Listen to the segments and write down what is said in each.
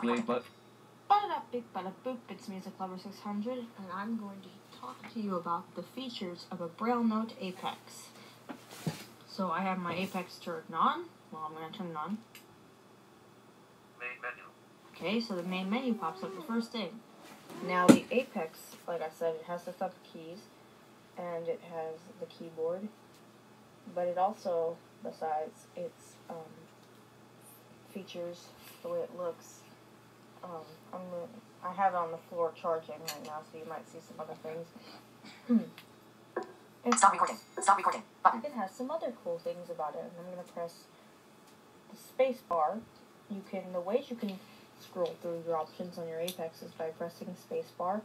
Play but. Big bada boop, it's Music Lover 600, and I'm going to talk to you about the features of a Braille Note Apex. So I have my Apex turned on. Well, I'm going to turn it on. Main menu. Okay, so the main menu pops up the first thing. Now the Apex, like I said, it has the thumb keys, and it has the keyboard, but it also, besides its features, the way it looks, I have it on the floor charging right now, so you might see some other things. Stop recording. Stop recording. Button. It has some other cool things about it, and I'm going to press the space bar. The ways you can scroll through your options on your Apex is by pressing space bar,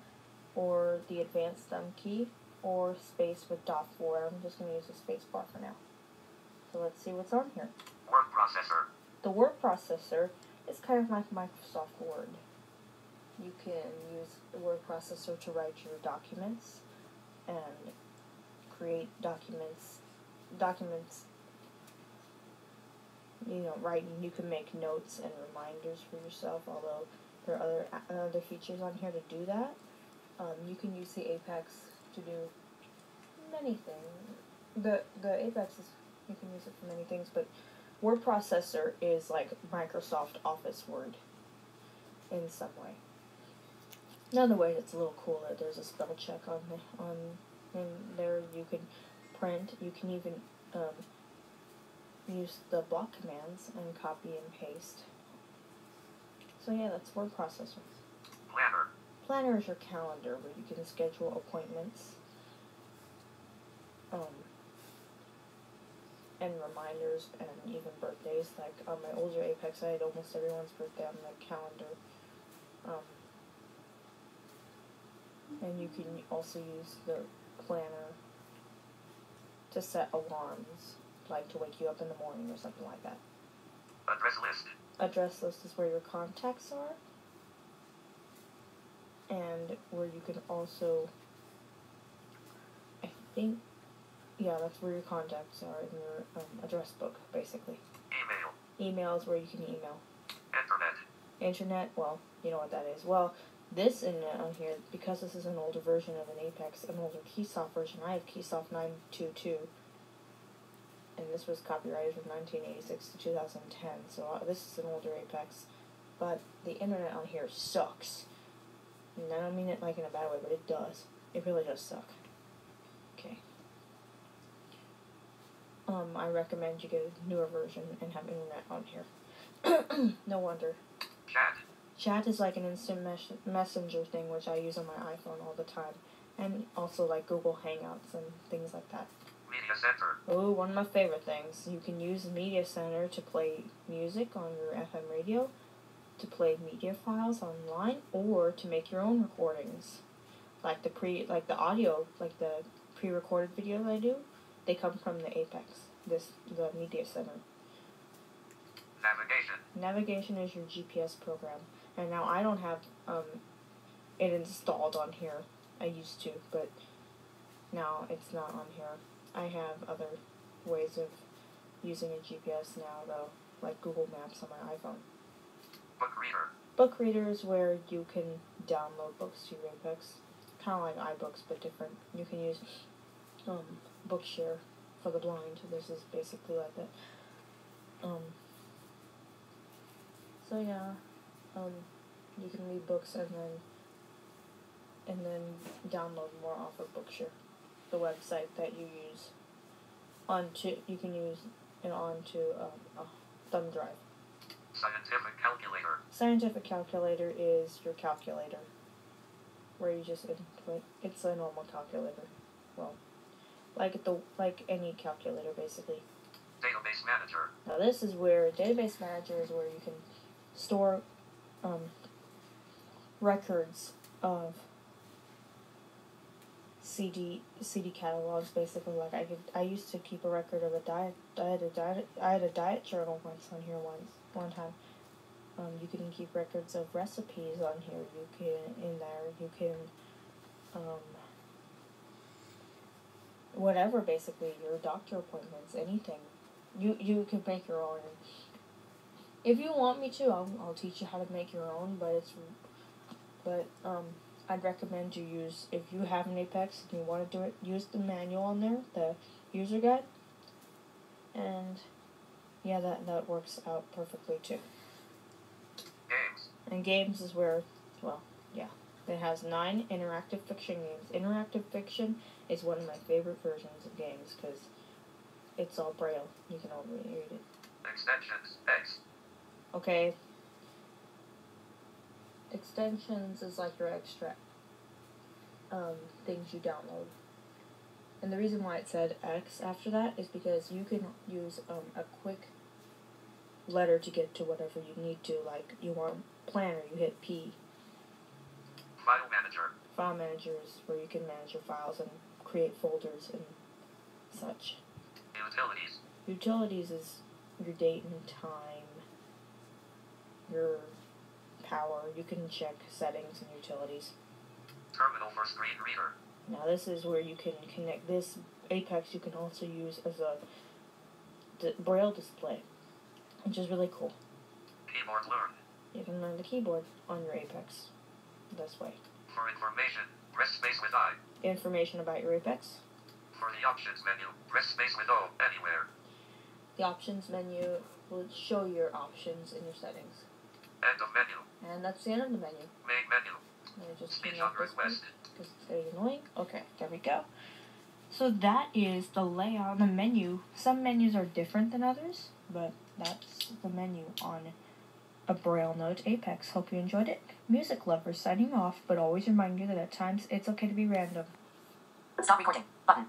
or the advanced thumb key, or space with .4. I'm just going to use the space bar for now. So let's see what's on here. Word processor. The word processor is kind of like Microsoft Word. You can use the word processor to write your documents and create documents, writing. You can make notes and reminders for yourself, although there are other features on here to do that. You can use the Apex to do many things. The Apex you can use it for many things, but word processor is like Microsoft Office Word in some way. Another way that's a little cooler, there's a spell check in there. You can print. You can even use the block commands and copy and paste. So yeah, that's word processor. Planner. Planner is your calendar where you can schedule appointments and reminders and even birthdays. Like on my older Apex, I had almost everyone's birthday on the calendar. And you can also use the planner to set alarms, like to wake you up in the morning or something like that. Address list. Address list is where your contacts are, and where you can also, that's where your contacts are in your address book, basically. Email is where you can email. Internet, well, you know what that is. Well, this internet on here, because this is an older version of an Apex, an older Keysoft version, I have Keysoft 922, and this was copyrighted from 1986 to 2010, so this is an older Apex, but the internet on here sucks. And I don't mean it like in a bad way, but it does. It really does suck. Okay. I recommend you get a newer version and have internet on here. No wonder. Chat is like an instant messenger thing, which I use on my iPhone all the time. And also like Google Hangouts and things like that. Media Center. Oh, one of my favorite things. You can use Media Center to play music on your FM radio, to play media files online, or to make your own recordings. Like the pre-recorded videos I do, they come from the Apex, the Media Center. Navigation is your GPS program. And now I don't have it installed on here. I used to, but now it's not on here. I have other ways of using a GPS now, though, like Google Maps on my iPhone. Book reader. Book reader is where you can download books to your Apex. Kind of like iBooks, but different. You can use Bookshare for the blind. This is basically like that. So yeah, you can read books and then download more off of Bookshare, the website that you use. You can use it onto a thumb drive. Scientific calculator. Scientific calculator is your calculator, where you just input. It's a normal calculator. Well, like any calculator, basically. Database manager. Now this is where database manager is where you can store records of CD catalogs, basically. Like I used to keep a record of a diet. I had a diet journal once on here one time. You can keep records of recipes on here. You can whatever, basically, your doctor appointments, anything. You can make your own. If you want me to, I'll teach you how to make your own, but I'd recommend you use, if you have an Apex and you want to do it, use the manual on there, the user guide, and yeah, that works out perfectly too. Games. And games is where, well, yeah, it has 9 interactive fiction games. Interactive fiction is one of my favorite versions of games because it's all Braille. You can all read it. Extensions. X. Okay. Extensions is like your extra things you download. And the reason why it said X after that is because you can use a quick letter to get to whatever you need to. Like, you want planner, you hit P. File manager. File manager is where you can manage your files and create folders and such. Utilities. Utilities is your date and time, your power. You can check settings and utilities. Terminal for screen reader. Now this is where you can connect this Apex. You can also use as a Braille display, which is really cool. Keyboard learn. You can learn the keyboard on your Apex this way. For information, press space with I. Information about your Apex. For the options menu, press space with O anywhere. The options menu will show your options in your settings. End of menu. And that's the end of the menu. Main menu. Let me just Speech on request. because it's very annoying. Okay, there we go. So that is the layout on the menu. Some menus are different than others, but that's the menu on a Braille Note Apex. Hope you enjoyed it. Music lovers signing off, but always remind you that at times it's okay to be random. Stop recording. Button.